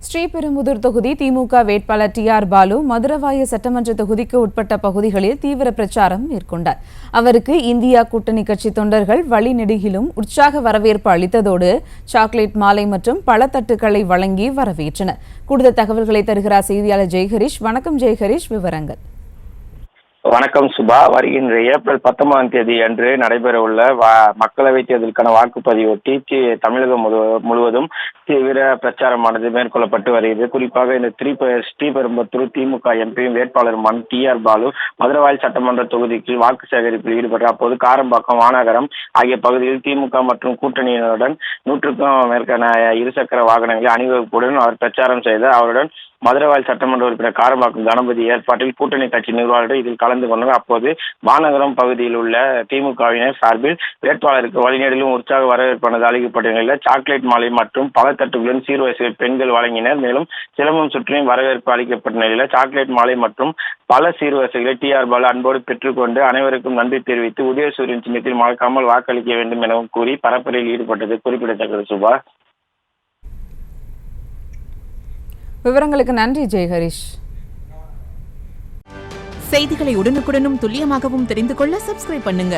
ஸ்ரீபெரும்புதூர் தொகுதி திமுக வேட்பாளர் டி.ஆர். பாலு மதுரவாய சட்டமன்ற தொகுதிக்கு உட்பட்ட பகுதிகளில் தீவிர பிரச்சாரம் மேற்கொண்டார். அவருக்கு இந்தியா கூட்டணி கட்சி தொண்டர்கள் வழிநெடுகிலும் உற்சாக வரவேற்பு அளித்ததோடு சாக்லேட் மாலை மற்றும் பழத்தட்டுக்களை வழங்கி வரவேற்றனர். கூடுதல் தகவல்களை தருகிறார் செய்தியாளர் ஜெய்ஹரிஷ். வணக்கம் ஜெய்ஹரிஷ், விவரங்கள். வணக்கம் சுபா. வருகின்ற ஏப்ரல் 19 அன்று நடைபெறவுள்ள மக்களவைத் தேர்தலுக்கான வாக்குப்பதிவொட்டி தமிழகம் முழுவதும் தீவிர பிரச்சாரமானது மேற்கொள்ளப்பட்டு வருகிறது. குறிப்பாக இந்த ஸ்ரீபெரும்புதூர் திமுக எம்பியும் வேட்பாளருமான டி.ஆர். பாலு மதுரவாயல் சட்டமன்ற தொகுதிக்கு வாக்கு சேகரிப்பில் ஈடுபட்டார். அப்போது காரம்பாக்கம், வானகரம் ஆகிய பகுதியில் திமுக மற்றும் கூட்டணியினருடன் 100க்கும் மேற்பட்ட இருசக்கர வாகனங்களை அணிவகுப்புடன் அவர் பிரச்சாரம் செய்தார். அவருடன் மதுரவாயல் சட்டமன்ற உறுப்பினர் காரம்பாக்கம் கணபதி ஏற்பாட்டில் கூட்டணி கட்சி நிர்வாகிகள் இதில் கலந்து கொண்டனர். அப்போது வானகரம் பகுதியில் உள்ள திமுகவினர் சார்பில் வேட்பாளருக்கு வழிநெடுகிலும் உற்சாக வரவேற்பானது அளிக்கப்பட்ட நிலையில் சாக்லேட் மாலை மற்றும் பழத்தட்டுகளுடன் சீர்வரிசைகள் பெண்கள் வழங்கினர். மேலும் சிலம்பம் சுற்றியும் வரவேற்பு அளிக்கப்பட்ட நிலையில் சாக்லேட் மாலை மற்றும் பல சீர்வரிசைகளை டி.ஆர். பாலு அன்போடு பெற்றுக்கொண்டு அனைவருக்கும் நன்றி தெரிவித்து உதயசூரியன் சின்னத்தில் மறக்காமல் வாக்களிக்க வேண்டும் எனவும் கூறி பரப்புரையில் ஈடுபட்டது குறிப்பிடத்தக்கது. சுபா, விவரங்களுக்கு நன்றி ஜெய்ஹரிஷ். செய்திகளை உடனுக்குடனும் துல்லியமாகவும் தெரிந்து கொள்ள சப்ஸ்கிரைப் பண்ணுங்க.